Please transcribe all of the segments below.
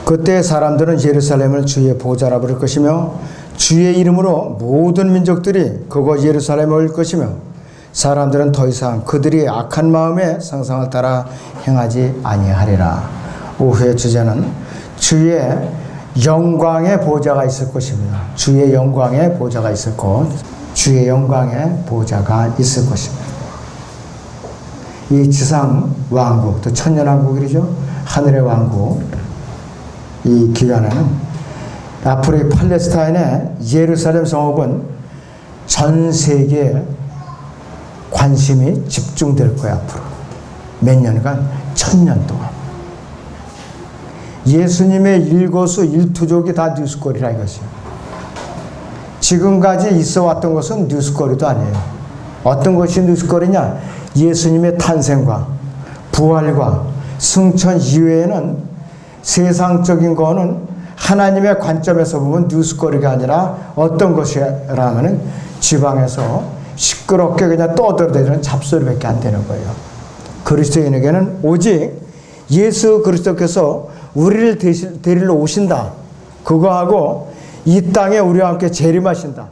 그때 사람들은 예루살렘을 주의 보좌라 부를 것이며 주의 이름으로 모든 민족들이 그곳 예루살렘에 올 것이며 사람들은 더 이상 그들이 악한 마음의 상상을 따라 행하지 아니하리라. 오후의 주제는 주의 영광의 보좌가 있을 것입니다. 주의 영광의 보좌가 있을 것, 주의 영광의 보좌가 있을 것입니다. 이 지상 왕국, 또 천년왕국이죠. 하늘의 왕국. 이 기간에는 앞으로 이 팔레스타인의 예루살렘 성읍은 전 세계에 관심이 집중될 거야. 앞으로 몇 년간, 1000년 동안 예수님의 일거수 일투족이 다 뉴스거리라 이것이에요. 지금까지 있어 왔던 것은 뉴스거리도 아니에요. 어떤 것이 뉴스거리냐? 예수님의 탄생과 부활과 승천 이외에는 세상적인 거는 하나님의 관점에서 보면 뉴스거리가 아니라 어떤 것이라면 지방에서 시끄럽게 그냥 떠들어대는 잡소리밖에 안 되는 거예요. 그리스도인에게는 오직 예수 그리스도께서 우리를 데리러 오신다. 그거하고 이 땅에 우리와 함께 재림하신다.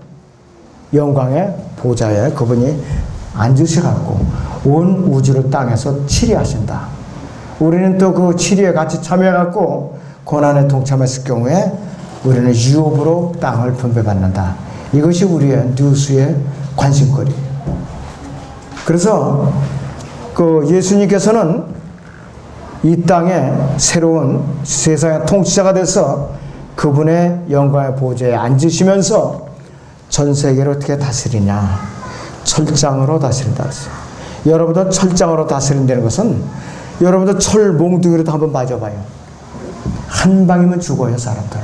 영광의 보좌에 그분이 앉으셔갖고 온 우주를 땅에서 치리하신다. 우리는 또 그 치리에 같이 참여해갖고 고난에 동참했을 경우에 우리는 유업으로 땅을 분배받는다. 이것이 우리의 뉴스의 관심거리예요. 그래서 그 예수님께서는 이 땅에 새로운 세상의 통치자가 돼서 그분의 영광의 보좌에 앉으시면서 전 세계를 어떻게 다스리냐? 철장으로 다스린다. 여러분도 철장으로 다스린다는 것은 여러분도 철 몽둥이로 한번 맞아봐요. 한 방이면 죽어요, 사람들.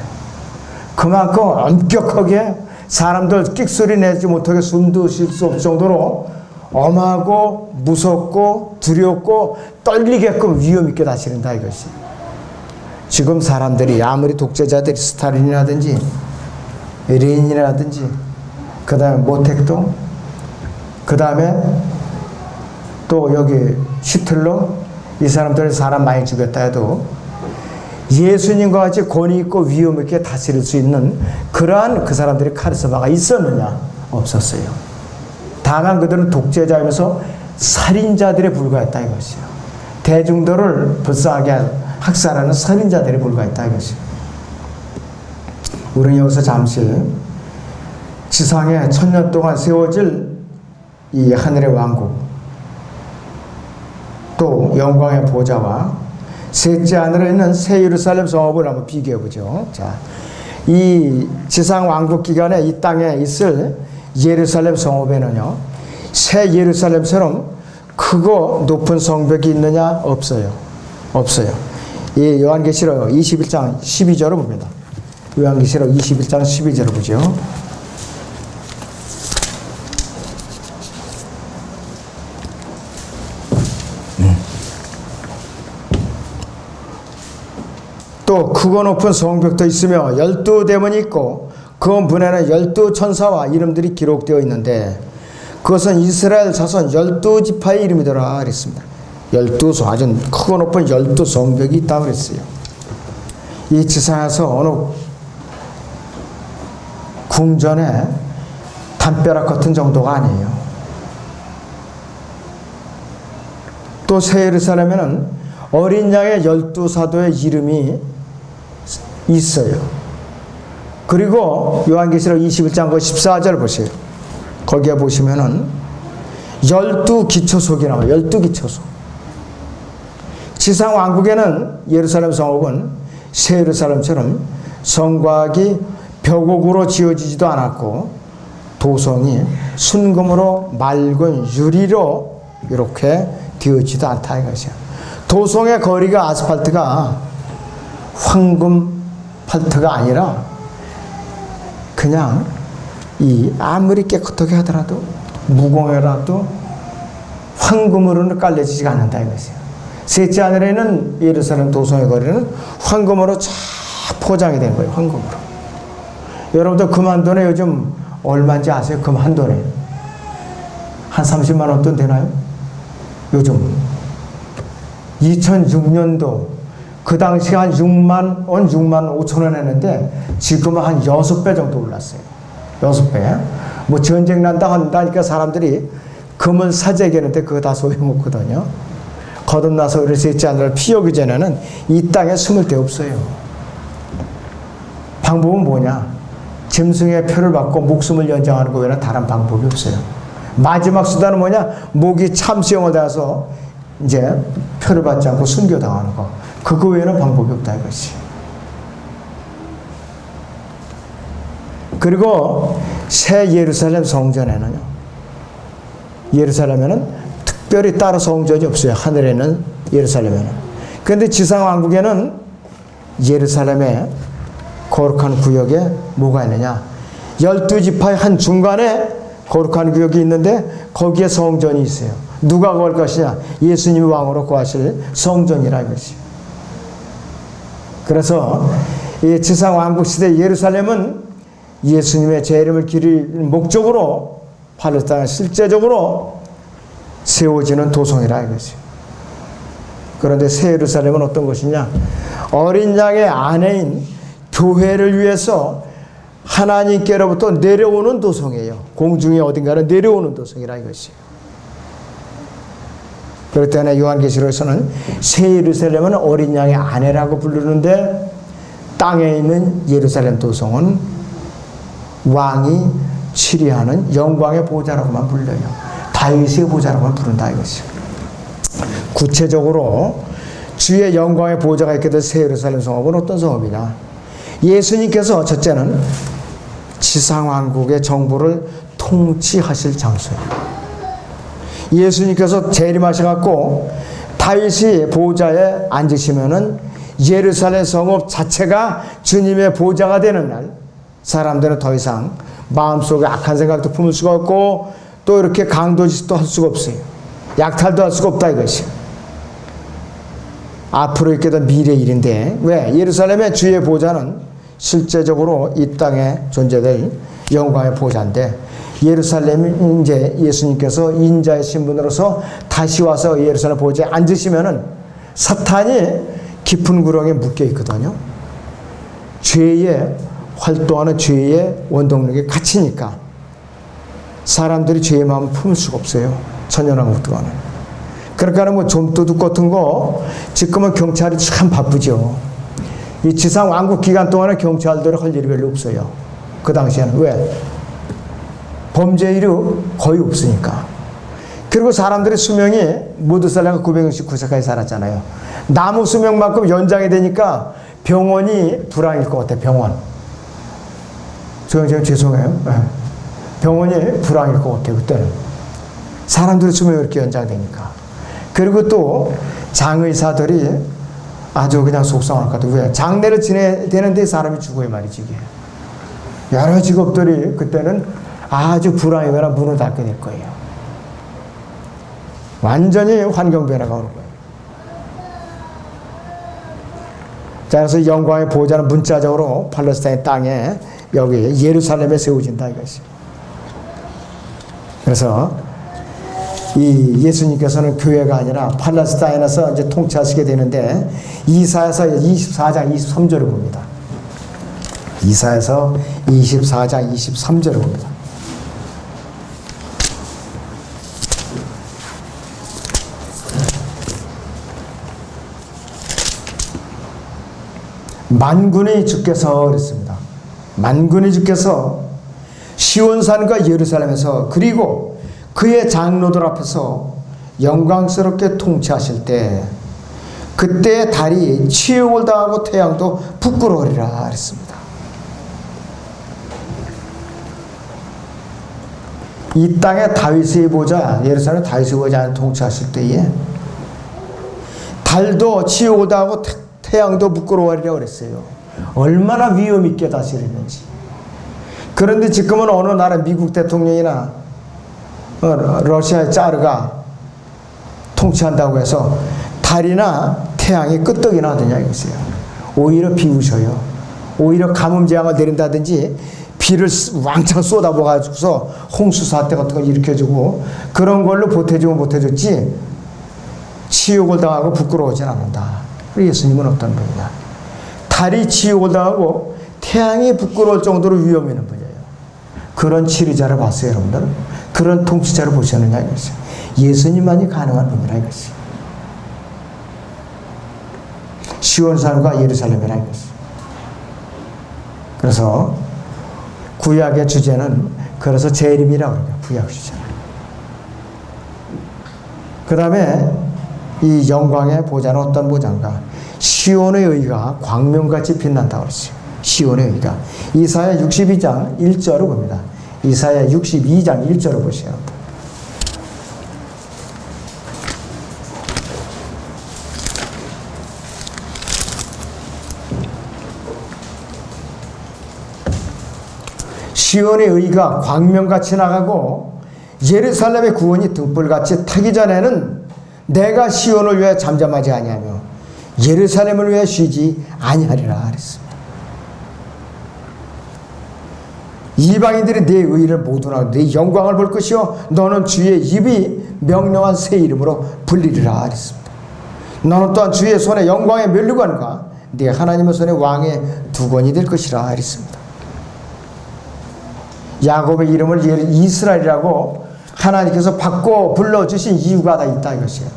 그만큼 엄격하게 사람들 끽소리 내지 못하게 숨도 쉴 수 없을 정도로 엄하고 무섭고 두렵고 떨리게끔 위험 있게 다스린다 이것이. 지금 사람들이 아무리 독재자들이 스탈린이라든지 레닌이라든지 그 다음에 모택동 그 다음에 또 여기 히틀러 이 사람들은 사람 많이 죽였다 해도 예수님과 같이 권위 있고 위험 있게 다스릴 수 있는 그러한 그 사람들의 카리스마가 있었느냐? 없었어요. 다만 그들은 독재자이면서 살인자들에 불과했다 이것이요. 대중들을 불쌍하게 학살하는 살인자들에 불과했다 이것이요. 우리는 여기서 잠시 지상에 1000년 동안 세워질 이 하늘의 왕국 또 영광의 보좌와 셋째 하늘에 있는 새 예루살렘 성읍을 한번 비교해 보죠. 자, 이 지상 왕국 기간에 이 땅에 있을 예루살렘 성읍에는요, 새 예루살렘처럼 크고 높은 성벽이 있느냐? 없어요. 없어요. 이 요한계시록 21장 12절을 봅니다. 요한계시록 21장 12절을 보죠. 또 크고 높은 성벽도 있으며 12대문이 있고 그 문에는 12천사와 이름들이 기록되어 있는데 그것은 이스라엘 자손 12지파의 이름이더라 그랬습니다. 12소 아주 크고 높은 12성벽이 있다고 그랬어요. 이 지상에서 어느 궁전의 담벼락 같은 정도가 아니에요. 또 새 예루살렘에는 어린 양의 12사도의 이름이 있어요. 그리고 요한계시록 21장 14절 보세요. 거기에 보시면은 12기초석이 나와요. 12기초석. 지상 왕국에는 예루살렘 성읍은 새 예루살렘처럼 성곽이 벽옥으로 지어지지도 않았고 도성이 순금으로 맑은 유리로 이렇게 되어지도 않다 이것이야. 도성의 거리가 아스팔트가 황금 팔트가 아니라 그냥 이 아무리 깨끗하게 하더라도 무공해라도 황금으로는 깔려지지가 않는다 이것이에요. 셋째 하늘에는 예루살렘 도성의 거리는 황금으로 쫙 포장이 된 거예요. 황금으로. 여러분들 금 한 돈에 요즘 얼마인지 아세요? 금 한 돈에 한 30만 원 돈 되나요? 요즘 2006년도 그 당시 한 6만 원, 6만 5천 원 했는데 지금은 한 6배 정도 올랐어요. 6배. 뭐 전쟁 난다 한다니까 사람들이 금을 사재기하는데 그거 다 소용없거든요. 거듭나서 그래서 있지 않으라 피 오기 전에는 이 땅에 숨을 데 없어요. 방법은 뭐냐? 짐승의 표를 받고 목숨을 연장하는 거 외에는 다른 방법이 없어요. 마지막 수단은 뭐냐? 목이 참수형을 당해서 이제 표를 받지 않고 순교당하는 거. 그거 외에는 방법이 없다 이것이. 그리고 새 예루살렘 성전에는요. 예루살렘에는 특별히 따로 성전이 없어요. 하늘에 있는 예루살렘에는. 그런데 지상왕국에는 예루살렘에 거룩한 구역에 뭐가 있느냐? 12지파의 한 중간에 거룩한 구역이 있는데 거기에 성전이 있어요. 누가 거할 것이냐? 예수님이 왕으로 거하실 성전이라 이것이. 그래서 이 지상왕국 시대 예루살렘은 예수님의 재림을 기릴 목적으로 팔레스타인에 실제적으로 세워지는 도성이라 이것이. 그런데 새 예루살렘은 어떤 것이냐? 어린 양의 아내인 교회를 위해서 하나님께로부터 내려오는 도성이에요. 공중에 어딘가로 내려오는 도성이라 이것이. 그렇기 때문에 요한계시록에서는 새 예루살렘은 어린 양의 아내라고 부르는데 땅에 있는 예루살렘 도성은 왕이 치리하는 영광의 보좌라고만 불려요. 다윗의 보좌라고만 부른다 이것이. 구체적으로 주의 영광의 보좌가 있게 된 새 예루살렘 성읍은 어떤 성읍이냐? 예수님께서 첫째는 지상왕국의 정부를 통치하실 장소예요. 예수님께서 재림하셔갖고 다윗이 보좌에 앉으시면은 예루살렘 성읍 자체가 주님의 보좌가 되는 날, 사람들은 더 이상 마음속에 악한 생각도 품을 수가 없고 또 이렇게 강도짓도 할 수가 없어요. 약탈도 할 수가 없다 이것이. 앞으로 있게 된 미래의 일인데 왜? 예루살렘의 주의 보좌는 실제적으로 이 땅에 존재될 영광의 보좌인데 예루살렘이 이제 예수님께서 인자의 신분으로서 다시 와서 예루살렘 보좌에 앉으시면은 사탄이 깊은 구렁에 묶여 있거든요. 죄에 활동하는 죄의 원동력이 갇히니까 사람들이 죄의 마음을 품을 수가 없어요. 천연왕국 동안은. 그러니까 뭐 좀도둑 같은 거 지금은 경찰이 참 바쁘죠. 이 지상 왕국 기간 동안에 경찰들이 할 일이 별로 없어요. 그 당시에는. 왜? 범죄율이 거의 없으니까. 그리고 사람들의 수명이 모두 살다가 969세까지 살았잖아요. 나무 수명만큼 연장이 되니까 병원이 불황일 것 같아요. 병원. 조영재님 죄송해요. 병원이 불황일 것 같아요. 그때는. 사람들의 수명이 이렇게 연장되니까. 그리고 또 장의사들이 아주 그냥 속상할 것 같아요. 왜? 장례를 지내야 되는데 사람이 죽어야 말이지 이게. 여러 직업들이 그때는 아주 불황이거나 문을 닫게 될 거예요. 완전히 환경 변화가 오는 거예요. 자, 그래서 영광의 보좌는 문자적으로 팔레스타인 땅에 여기 예루살렘에 세워진다 이것이. 그래서 이 예수님께서는 교회가 아니라 팔레스타인에서 이제 통치하시게 되는데 이사야서 24장 23절을 봅니다. 이사야서 24장 23절을 봅니다. 만군의 주께서 그랬습니다. 만군의 주께서 시온산과 예루살렘에서 그리고 그의 장로들 앞에서 영광스럽게 통치하실 때 그때 달이 치욕을 당하고 태양도 부끄러우리라 그랬습니다. 이 땅에 다윗의 보좌, 예루살렘 다윗의 보좌 통치하실 때에 달도 치욕을 당하고 태양도 부끄러워하리라고 그랬어요. 얼마나 위험 있게 다스리는지. 그런데 지금은 어느 나라 미국 대통령이나 러시아의 짜르가 통치한다고 해서 달이나 태양이 끄떡이나 하더냐 이것이에요. 오히려 비우셔요. 오히려 가뭄재앙을 내린다든지 비를 왕창 쏟아부어가지고서 홍수 사태 같은 걸 일으켜주고 그런 걸로 보태주면 보태줬지 치욕을 당하고 부끄러워하진 않는다. 그리고 예수님은 어떤 분이냐? 달이 지옥을 당하고 태양이 부끄러울 정도로 위험 있는 분이에요. 그런 치료자를 봤어요, 여러분들? 그런 통치자를 보셨느냐 이것이에요. 예수님만이 가능한 분이라 이것이에요. 시온산과 예루살렘이라 이것이에요. 그래서 구약의 주제는 그래서 재림이라고 그래요. 구약 주제는. 그 다음에 이 영광의 보좌는 어떤 보좌인가? 시온의 의가 광명같이 빛난다고 그랬어요. 시온의 의가. 이사야 62장 1절을 봅니다. 이사야 62장 1절을 보세요. 시온의 의가 광명같이 나가고 예루살렘의 구원이 등불같이 타기 전에는 내가 시온을 위해 잠잠하지 아니하며 예루살렘을 위해 쉬지 아니하리라 그랬습니다. 이방인들이 네 의를 모두나 네 영광을 볼 것이요 너는 주의 입이 명령한 새 이름으로 불리리라 그랬습니다. 너는 또한 주의 손에 영광의 면류관과 네 하나님의 손에 왕의 두건이 될 것이라 그랬습니다. 야곱의 이름을 이스라엘이라고 하나님께서 바꿔 불러주신 이유가 다 있다 이것이에요.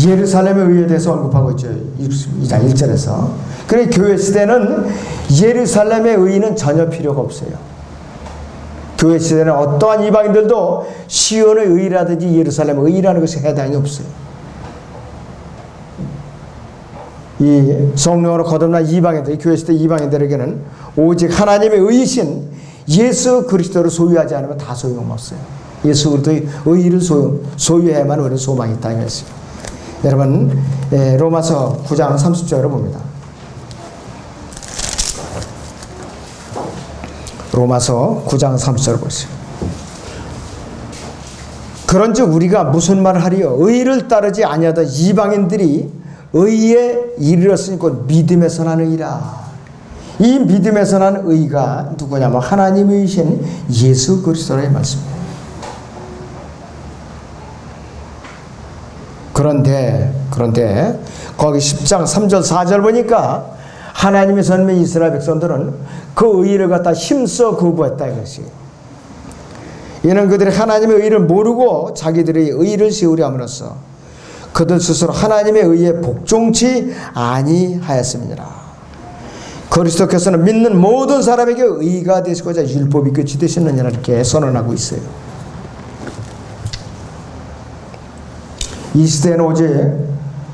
예루살렘의 의에 대해서 언급하고 있죠. 2장 1절에서. 그래 교회 시대는 예루살렘의 의는 전혀 필요가 없어요. 교회 시대는 어떠한 이방인들도 시온의 의라든지 예루살렘의 의라는 것에 해당이 없어요. 이 성령으로 거듭난 이방인들, 교회 시대 이방인들에게는 오직 하나님의 의이신 예수 그리스도를 소유하지 않으면 다 소용없어요. 예수 그리스도의 의를 소유해야만 우리는 소망이 있다 이것이에요. 여러분 로마서 9장 30절을 봅니다. 로마서 9장 30절을 보세요. 그런즉 우리가 무슨 말을 하리요? 의를 따르지 아니하던 이방인들이 의에 이르렀으니 곧 믿음에서 난 의라. 이 믿음에서 난 의가 누구냐면 하나님이신 예수 그리스도의 말씀입니다. 그런데 거기 10장 3절 4절 보니까 하나님의 선민 이스라엘 백성들은 그 의를 갖다 힘써 거부했다 이것이. 이는 그들이 하나님의 의를 모르고 자기들의 의를 세우려 함으로써 그들 스스로 하나님의 의에 복종치 아니하였음이니라. 그리스도께서는 믿는 모든 사람에게 의가 되시고자 율법이 끝이 되셨느니라 이렇게 선언하고 있어요. 이 시대는 오직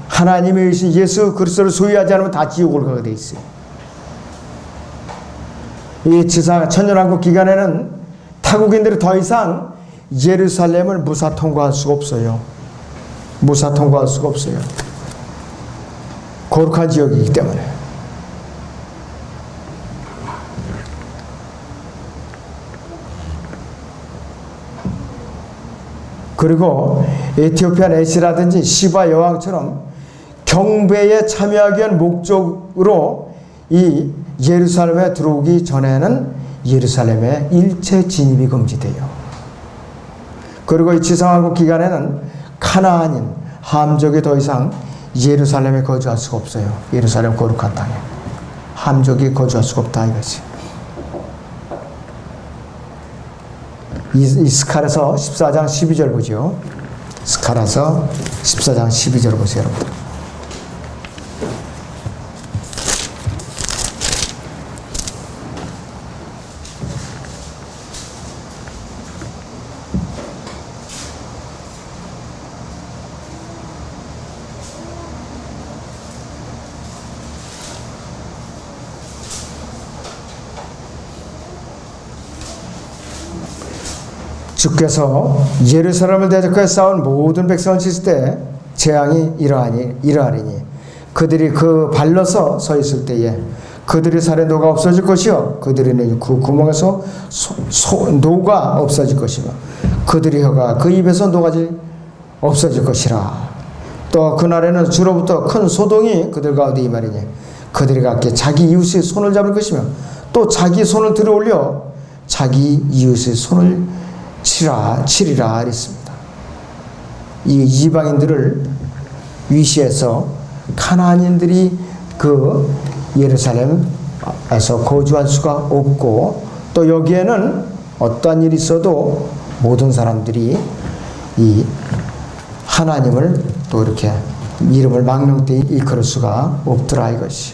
하나님의 의신 예수 그리스도를 소유하지 않으면 다 지옥을 가게 돼 있어요. 이 지상 천년왕국 기간에는 타국인들이 더 이상 예루살렘을 무사 통과할 수가 없어요. 무사 통과할 수가 없어요. 거룩한 지역이기 때문에. 그리고 에티오피아 내시라든지 시바 여왕처럼 경배에 참여하기 위한 목적으로 이 예루살렘에 들어오기 전에는 예루살렘에 일체 진입이 금지돼요. 그리고 이 지상왕국 기간에는 가나안인 함족이 더 이상 예루살렘에 거주할 수가 없어요. 예루살렘 거룩한 땅에 함족이 거주할 수가 없다 이것이. 이 스가랴서 14장 12절 보죠. 스가랴서 14장 12절 보세요, 여러분. 주께서 예루살렘을 대적하여 싸운 모든 백성을 치실 때 재앙이 이러하리니 그들이 그 발러서 서 있을 때에 그들의 살에 노가 없어질 것이요 그들의 그 구멍에서 노가 없어질 것이며 그들의 혀가 그 입에서 노가지 없어질 것이라. 또 그날에는 주로부터 큰 소동이 그들 가운데 이 말이니 그들이 각기 자기 이웃의 손을 잡을 것이며 또 자기 손을 들어 올려 자기 이웃의 손을 치리라 했습니다. 이 이방인들을 위시해서 가나안인들이 그 예루살렘에서 거주할 수가 없고, 또 여기에는 어떠한 일이 있어도 모든 사람들이 이 하나님을 또 이렇게 이름을 망령되이 일컬을 수가 없더라 이것이.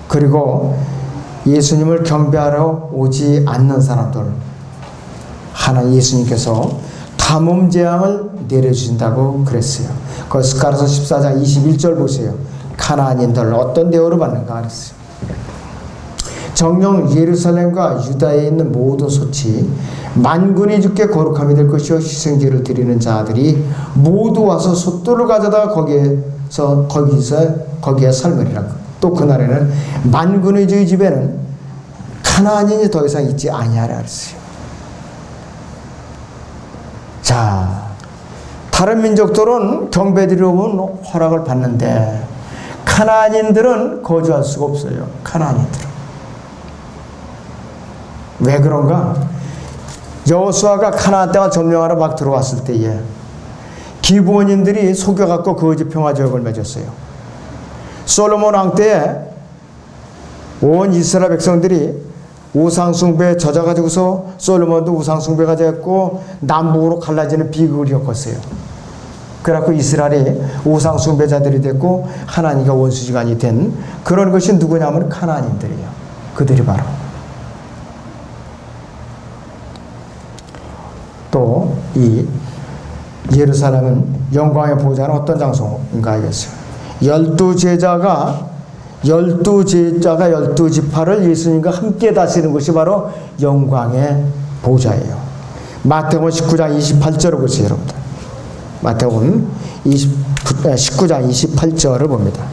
그리고 예수님을 경배하러 오지 않는 사람들, 하나님 예수님께서 가뭄 재앙을 내려주신다고 그랬어요. 그 스가랴서 14장 21절 보세요. 가나안인들 어떤 대우를 받는가 그랬어요. 정녕 예루살렘과 유다에 있는 모든 소치 만군이 주께 거룩함이 될 것이요 희생제를 드리는 자들이 모두 와서 솥돌을 가져다가 거기에 삶으리라. 또 그날에는 만군의 주의 집에는 가나안인이 더 이상 있지 아니하라 그랬어요. 자, 다른 민족들은 경배드리러 온 허락을 받는데 가나안인들은 거주할 수가 없어요. 가나안인들은. 왜 그런가? 여호수아가 가나안 땅을 점령하러 막 들어왔을 때에 기브온인들이 속여갖고 거짓 평화지역을 맺었어요. 솔로몬 왕 때에 온 이스라엘 백성들이 우상숭배에 젖어가지고서 솔로몬도 우상숭배가 되었고 남북으로 갈라지는 비극을 겪었어요. 그래갖고 이스라엘이 우상숭배자들이 됐고 하나님과 원수지간이 된 그런 것이 누구냐면 가나안인들이에요. 그들이 바로. 또 이 예루살렘은 영광의 보좌는 어떤 장소인가 하겠어요. 12제자가 12지파를 예수님과 함께 다스리는 것이 바로 영광의 보좌예요. 마태복음 19장 28절을 보세요, 여러분들. 마태복음 19장 28절을 봅니다.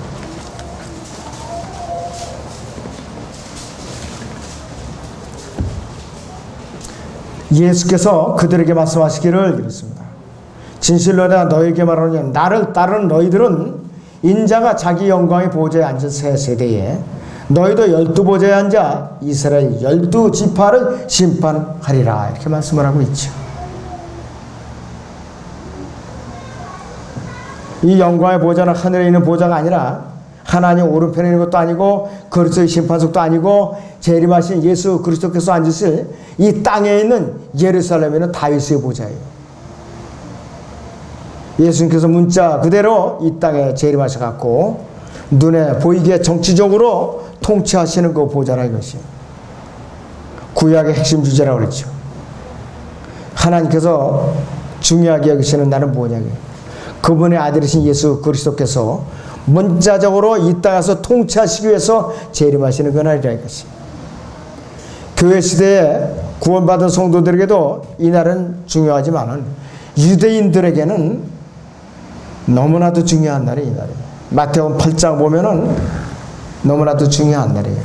예수께서 그들에게 말씀하시기를 이렇습니다. 진실로 내가 너에게 말하노니 나를 따르는 너희들은 인자가 자기 영광의 보좌에 앉은 새 세대에 너희도 12보좌에 앉아 이스라엘 12지파를 심판하리라 이렇게 말씀을 하고 있죠. 이 영광의 보좌는 하늘에 있는 보좌가 아니라 하나님 오른편에 있는 것도 아니고 그리스도의 심판석도 아니고 재림하신 예수 그리스도께서 앉으실 이 땅에 있는 예루살렘에 있는 다윗의 보좌예요. 예수님께서 문자 그대로 이 땅에 재림하셔갖고 눈에 보이게 정치적으로 통치하시는 그 보좌라 이것이 구약의 핵심 주제라고 그랬죠. 하나님께서 중요하게 여기시는 나는 뭐냐고요. 그분의 아들이신 예수 그리스도께서 문자적으로 이 땅에서 통치하시기 위해서 재림하시는 그날이라 이것이. 교회 시대에 구원받은 성도들에게도 이 날은 중요하지만은 유대인들에게는 너무나도 중요한 날이 이 날이에요. 마태복음 8장 보면은 너무나도 중요한 날이에요.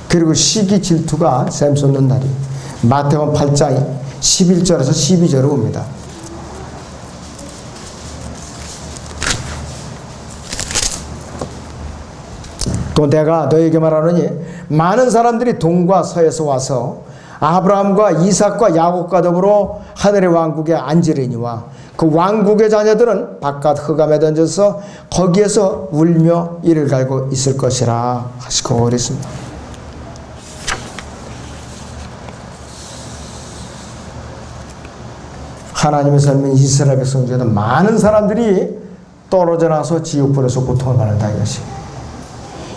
그리고 시기 질투가 샘솟는 날이 마태복음 8장 11절에서 12절을 봅니다. 또 내가 너에게 말하노니 많은 사람들이 동과 서에서 와서 아브라함과 이삭과 야곱과 더불어 하늘의 왕국에 앉으리니와 그 왕국의 자녀들은 바깥 흑암에 던져서 거기에서 울며 이를 갈고 있을 것이라 하시고 그랬습니다. 하나님의 삶은 이스라엘 백성 중에도 많은 사람들이 떨어져 나서 지옥불에서 고통을 받는다 이것이.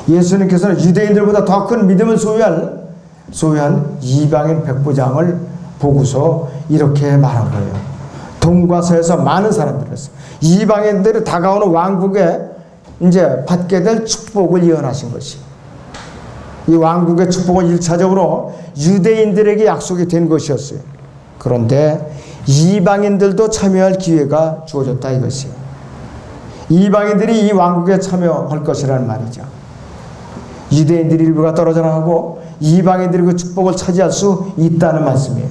예수님께서는 유대인들보다 더 큰 믿음을 소유한 이방인 백부장을 보고서 이렇게 말한 거예요. 동과 서에서 많은 사람들이었어요. 이방인들이 다가오는 왕국에 이제 받게 될 축복을 예언하신 것이. 이 왕국의 축복은 1차적으로 유대인들에게 약속이 된 것이었어요. 그런데 이방인들도 참여할 기회가 주어졌다 이것이에요. 이방인들이 이 왕국에 참여할 것이라는 말이죠. 유대인들이 일부가 떨어져 나가고 이방인들이 그 축복을 차지할 수 있다는 말씀이에요.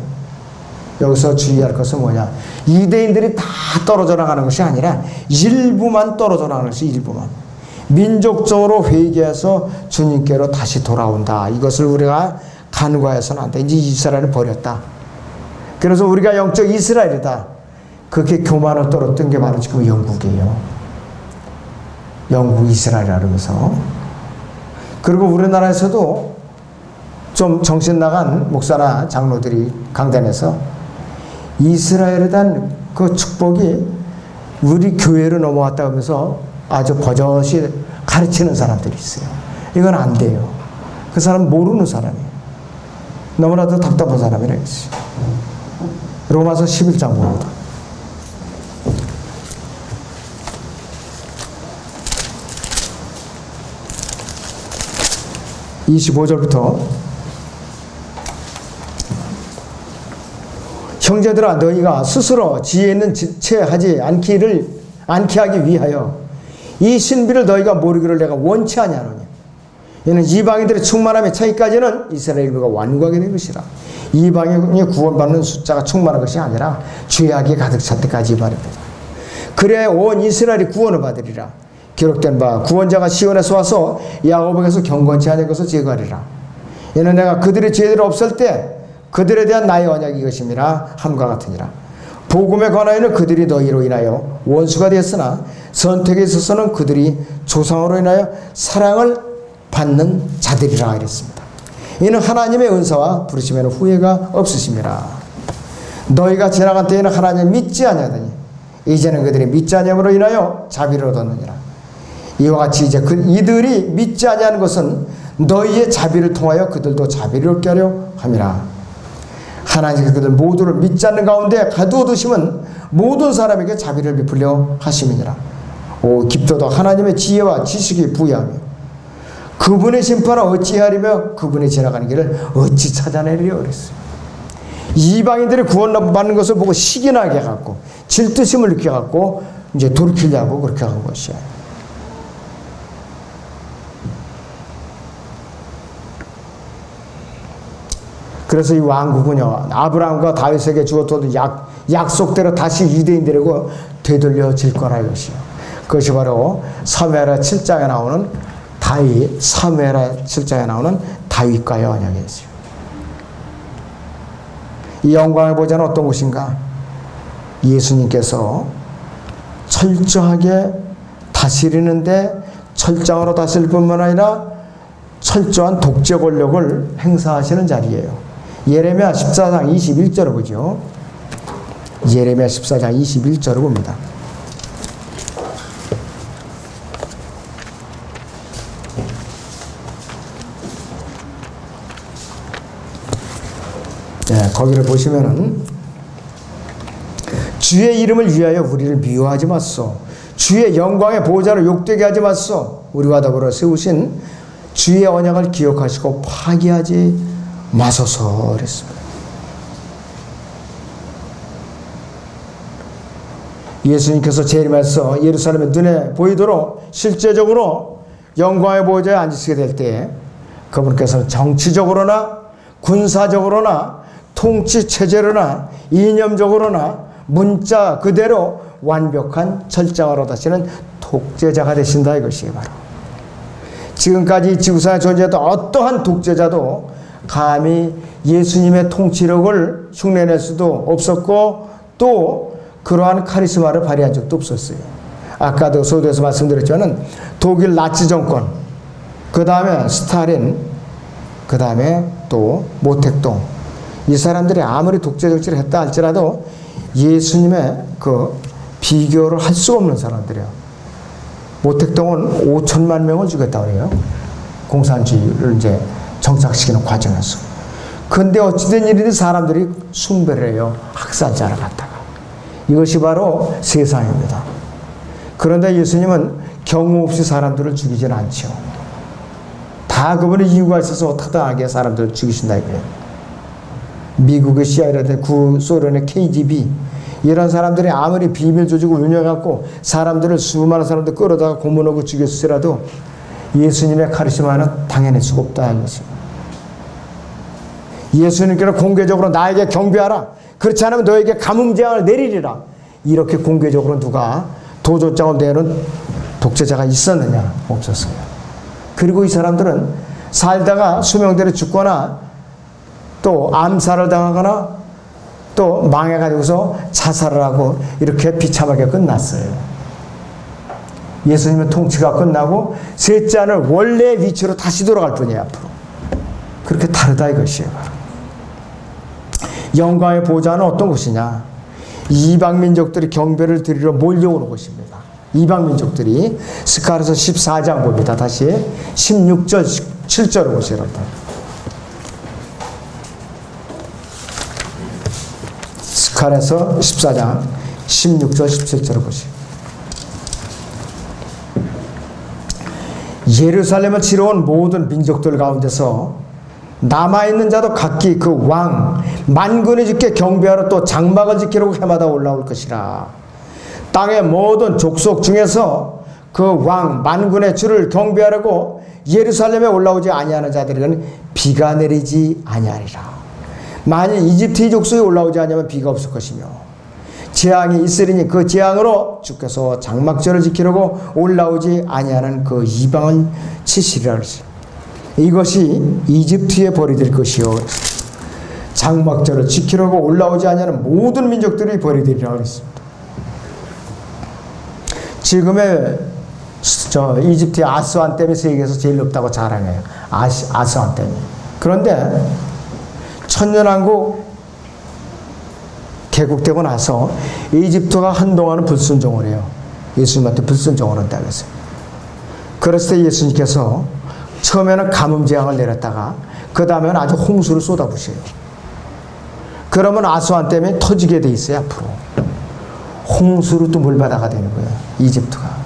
여기서 주의할 것은 뭐냐? 유대인들이 다 떨어져 나가는 것이 아니라 일부만 떨어져 나가는 것이 일부만. 민족적으로 회개해서 주님께로 다시 돌아온다. 이것을 우리가 간과해서는 안 돼. 이제 이스라엘을 버렸다. 그래서 우리가 영적 이스라엘이다. 그렇게 교만을 떨었던 게 바로 지금 영국이에요. 영국, 이스라엘이라 그러면서. 그리고 우리나라에서도 좀 정신 나간 목사나 장로들이 강단에서 이스라엘에 대한 그 축복이 우리 교회로 넘어왔다 하면서 아주 버젓이 가르치는 사람들이 있어요. 이건 안 돼요. 그 사람 모르는 사람이에요. 너무나도 답답한 사람이라 했어요. 로마서 11장 봅니다. 25절부터 형제들아 너희가 스스로 지혜 있는 지체하지 않게 하기 위하여 이 신비를 너희가 모르기를 내가 원치 아니하노니 이는 이방인들의 충만함에 차기까지는 이스라엘 일부가 완고하게 된 것이라. 이방인이 구원받는 숫자가 충만한 것이 아니라 죄악이 가득 찰 때까지 말이다. 그래야 온 이스라엘이 구원을 받으리라. 기록된 바 구원자가 시온에서 와서 야곱에게서 경건치 않은 것을 제거하리라. 이는 내가 그들의 죄들이 없을 때 그들에 대한 나의 언약이 이것임이라 함과 같으니라. 복음에 관하여는 그들이 너희로 인하여 원수가 되었으나 선택에 있어서는 그들이 조상으로 인하여 사랑을 받는 자들이라 이랬습니다. 이는 하나님의 은사와 부르심에는 후회가 없으심이라. 너희가 지나간 때에는 하나님을 믿지 아니하더니 이제는 그들이 믿지 아니함으로 인하여 자비를 얻었느니라. 이와 같이 이제 이들이 믿지 아니하는 것은 너희의 자비를 통하여 그들도 자비를 얻게 하려 함이라. 하나님께서 그들 모두를 믿지 않는 가운데 가두어 두심은 모든 사람에게 자비를 베풀려 하심이니라. 오 깊도다 하나님의 지혜와 지식이 부여하며 그분의 심판을 어찌하리며 그분이 지나가는 길을 어찌 찾아내리려 그랬어요. 이방인들이 구원받는 것을 보고 시기나게 해갖고 질투심을 느껴갖고 이제 돌이키려고 그렇게 한 것이야. 그래서 이 왕국은요 아브라함과 다윗에게 주었던 약속대로 다시 유대인들에게 되돌려질 거라 이것이요. 그것이 바로 사무엘하 7장에 나오는 사무엘하 7장에 나오는 다윗과의 언약이었어요. 이 영광의 보좌는 어떤 곳인가? 예수님께서 철저하게 다스리는데 철장으로 다스릴 뿐만 아니라 철저한 독재 권력을 행사하시는 자리예요. 예레미야 14장 21절을 보죠. 예레미야 14장 21절을 봅니다. 네, 거기를 보시면은 주의 이름을 위하여 우리를 미워하지 마소. 주의 영광의 보호자를 욕되게 하지 마소. 우리와 더불어 세우신 주의 언약을 기억하시고 파기하지 마소서 그랬습니다. 예수님께서 재림해서 예루살렘의 눈에 보이도록 실제적으로 영광의 보호자에 앉으시게 될 때 그분께서는 정치적으로나 군사적으로나 통치체제로나 이념적으로나 문자 그대로 완벽한 철장으로 다시는 독재자가 되신다 이것이 바로 지금까지 지구상에 존재했던 어떠한 독재자도 감히 예수님의 통치력을 흉내낼 수도 없었고 또 그러한 카리스마를 발휘한 적도 없었어요. 아까도 소도에서 말씀드렸지만 독일 나치 정권, 그 다음에 스탈린, 그 다음에 또 모택동, 이 사람들이 아무리 독재 정치를 했다 할지라도 예수님의 그 비교를 할 수 없는 사람들이에요. 모택동은 5천만 명을 죽였다고 그래요. 공산주의를 이제 정착시키는 과정에서. 근데 어찌된 일이든 사람들이 숭배를 해요. 학살자를 갖다가. 이것이 바로 세상입니다. 그런데 예수님은 경우 없이 사람들을 죽이지는 않죠. 다 그분의 이유가 있어서 타당하게 사람들을 죽이신다 이거예요. 미국의 CIA라든지 구소련의 KGB 이런 사람들이 아무리 비밀 조직을 운영해갖고 사람들을 수많은 사람들 끌어다가 고문하고 죽였을지라도 예수님의 카리스마는 당해낼 수가 없다 이것입니다. 예수님께서 공개적으로 나에게 경배하라. 그렇지 않으면 너에게 가뭄재앙을 내리리라. 이렇게 공개적으로 누가 도전장을 내는 독재자가 있었느냐? 없었어요. 그리고 이 사람들은 살다가 수명대로 죽거나 또 암살을 당하거나 또 망해가지고서 자살을 하고 이렇게 비참하게 끝났어요. 예수님의 통치가 끝나고 셋째 하늘 원래 위치로 다시 돌아갈 뿐이에요. 앞으로. 그렇게 다르다 이것이에요. 영광의 보좌는 어떤 곳이냐? 이방 민족들이 경배를 드리러 몰려오는 곳입니다. 이방 민족들이. 스가랴서 14장 봅니다. 다시 16절 7절을 보세요. 여러분. 스가랴서 14장 16절 17절을 보세요. 예루살렘을 치러 온 모든 민족들 가운데서 남아있는 자도 각기 그 왕 만군의 주께 경배하러 또 장막을 지키려고 해마다 올라올 것이라. 땅의 모든 족속 중에서 그 왕 만군의 주를 경배하려고 예루살렘에 올라오지 아니하는 자들에게는 비가 내리지 아니하리라. 만일 이집트의 족속이 올라오지 아니하면 비가 없을 것이며 재앙이 있으리니 그 재앙으로 주께서 장막절을 지키려고 올라오지 아니하는 그 이방을 치시리라 그랬어요. 이것이 이집트에 버리될 것이요 장막절을 지키려고 올라오지 아니하는 모든 민족들이 버리되리라 그랬습니다. 지금의 이집트의 아스완 댐이 세계에서 제일 높다고 자랑해요. 아스완 댐이. 그런데 천년왕국 개국되고 나서 이집트가 한동안은 불순종을 해요. 예수님한테 불순종을 한다 그랬어요. 그랬을 때 예수님께서 처음에는 가뭄 재앙을 내렸다가 그 다음에는 아주 홍수를 쏟아부으셔요. 그러면 아스완 댐이 터지게 돼 있어요. 앞으로 홍수로 또 물바다가 되는 거예요. 이집트가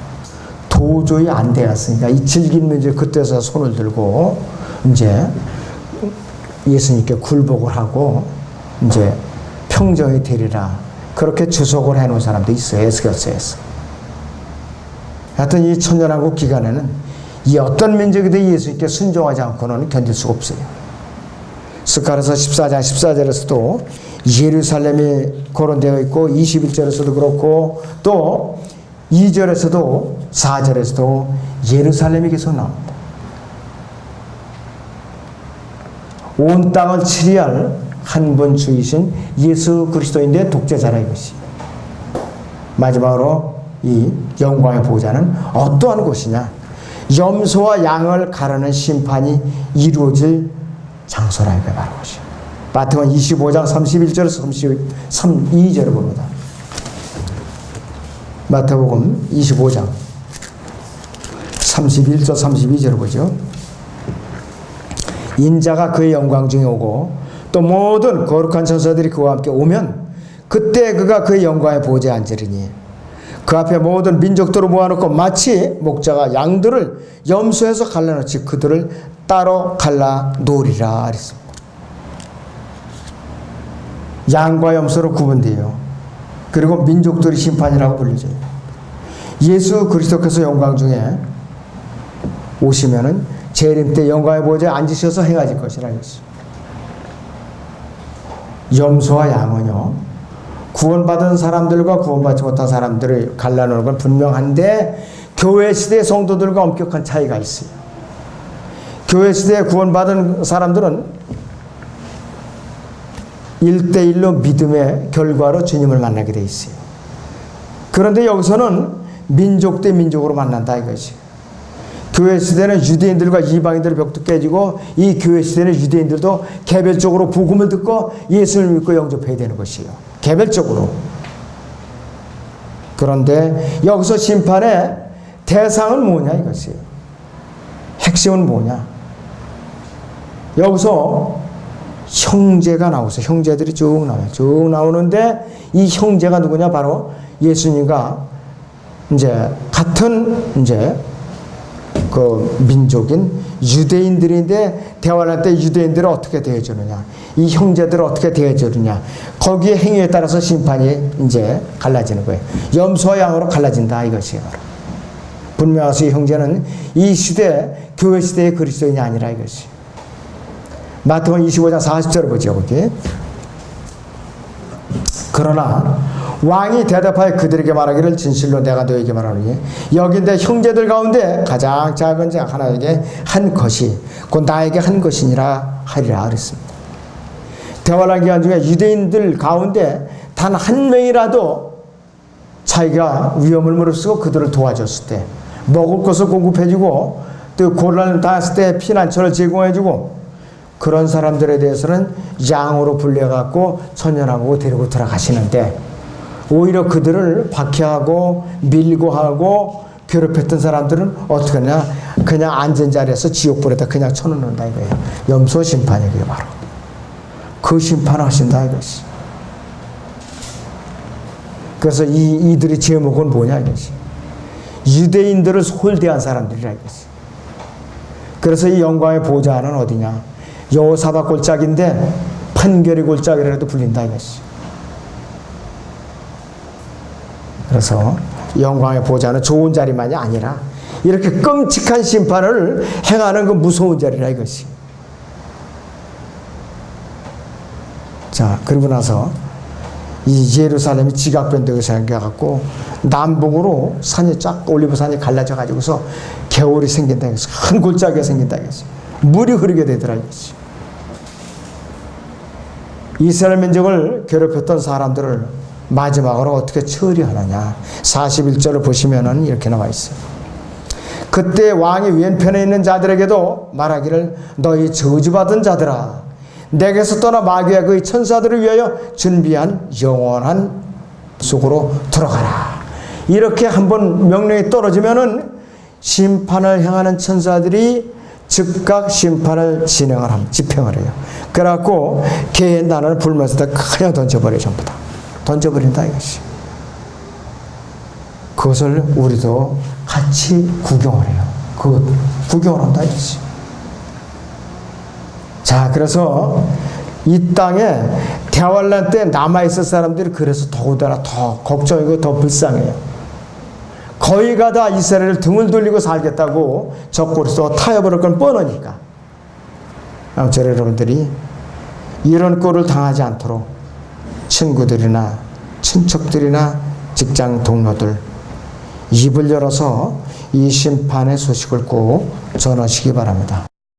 도저히 안 되었으니까 이 질긴 문제 그때서 손을 들고 이제 예수님께 굴복을 하고 이제 평정이 되리라 그렇게 주석을 해놓은 사람도 있어요. 에스겔서에서. 하여튼 이 천년왕국 기간에는 이 어떤 민족이든 예수님께 순종하지 않고는 견딜 수가 없어요. 스가랴서 14장 14절에서도 예루살렘이 거론되어 있고 21절에서도 그렇고 또 2절에서도 4절에서도 예루살렘이 계속 나옵니다. 온 땅을 치리할 한 분 주이신 예수 그리스도인의 독재자라 이것이. 마지막으로 이 영광의 보좌는 어떠한 곳이냐? 염소와 양을 가르는 심판이 이루어질 장소라 이게 바로 것이요. 마태복음 25장 31절에서 32절을 봅니다. 마태복음 25장 31절 32절을 보죠. 인자가 그의 영광 중에 오고 또 모든 거룩한 천사들이 그와 함께 오면 그때 그가 그의 영광의 보좌에 앉으리니 그 앞에 모든 민족들을 모아놓고 마치 목자가 양들을 염소에서 갈라놓지 그들을 따로 갈라놓으리라 그랬습니다. 양과 염소로 구분돼요. 그리고 민족들이 심판이라고 불리죠. 예수 그리스도께서 영광 중에 오시면은 재림 때 영광의 보좌에 앉으셔서 행하실 것이라 했습니다. 염소와 양은요, 구원받은 사람들과 구원받지 못한 사람들을 갈라놓는 건 분명한데 교회 시대의 성도들과 엄격한 차이가 있어요. 교회 시대에 구원받은 사람들은 1대1로 믿음의 결과로 주님을 만나게 돼 있어요. 그런데 여기서는 민족 대 민족으로 만난다 이것이. 교회 시대는 유대인들과 이방인들의 벽도 깨지고 이 교회 시대는 유대인들도 개별적으로 복음을 듣고 예수를 믿고 영접해야 되는 것이에요. 개별적으로. 그런데 여기서 심판의 대상은 뭐냐 이것이에요. 핵심은 뭐냐. 여기서 형제가 나오세요. 형제들이 쭉 나와요. 쭉 나오는데 이 형제가 누구냐? 바로 예수님과 이제 같은 이제 그 민족인 유대인들인데 대화를 할 때 유대인들을 어떻게 대해주느냐, 이 형제들을 어떻게 대해주느냐, 거기에 행위에 따라서 심판이 이제 갈라지는 거예요. 염소와 양으로 갈라진다 이것이에요. 분명하시 형제는 이 시대 교회 시대의 그리스도인이 아니라 이것이. 마태복음 25장 40절을 보죠. 거기. 그러나 왕이 대답하여 그들에게 말하기를 진실로 내가 너에게 말하노니 여기 내 형제들 가운데 가장 작은 자 하나에게 한 것이 곧 나에게 한 것이니라 하리라 그랬습니다. 대환란 기간 중에 유대인들 가운데 단 한 명이라도 자기가 위험을 무릅쓰고 그들을 도와줬을 때, 먹을 것을 공급해주고 또 곤란을 당했을 때 피난처를 제공해주고, 그런 사람들에 대해서는 양으로 불려갖고 천년왕국으로 데리고 들어가시는데, 오히려 그들을 박해하고 밀고 하고 괴롭혔던 사람들은 어떻게 하냐, 그냥 앉은 자리에서 지옥불에다 그냥 쳐놓는다 이거예요. 염소 심판이 그게 바로 그 심판을 하신다 이것이. 그래서 이들의 제목은 뭐냐 이것이. 유대인들을 홀대한 사람들이라 이것이. 그래서 이 영광의 보좌는 어디냐, 여호사밧 골짜기인데 판결의 골짜기라도 불린다 이것이. 그래서 영광의 보좌는 좋은 자리만이 아니라 이렇게 끔찍한 심판을 행하는 그 무서운 자리라 이것이. 자, 그러고 나서 이 예루살렘이 지각변덕이 생겨갖고 남북으로 산이 쫙 올리브산이 갈라져 가지고서 겨울이 생긴다 이것이. 큰 골짜기가 생긴다 이것이. 물이 흐르게 되더라 이것이. 이스라엘 민족을 괴롭혔던 사람들을 마지막으로 어떻게 처리하느냐. 41절을 보시면은 이렇게 나와 있어요. 그때 왕이 왼편에 있는 자들에게도 말하기를, 너희 저주받은 자들아, 내게서 떠나 마귀와 그의 천사들을 위하여 준비한 영원한 속으로 들어가라. 이렇게 한번 명령이 떨어지면은 심판을 향하는 천사들이 즉각 심판을 집행을 해요. 그래갖고 개의 난을 불면서 다 그냥 던져버려요. 전부 다 던져버린다 이것이. 그것을 우리도 같이 구경을 해요. 그 구경을 한다 이것이. 자, 그래서 이 땅에 대환란 때 남아있을 사람들이 그래서 더군다나 더 걱정이고 더 불쌍해요. 거의가 다 이스라엘을 등을 돌리고 살겠다고 적골에서 타협을 할 건 뻔하니까. 아무쪼록 여러분들이 이런 꼴을 당하지 않도록 친구들이나 친척들이나 직장 동료들 입을 열어서 이 심판의 소식을 꼭 전하시기 바랍니다.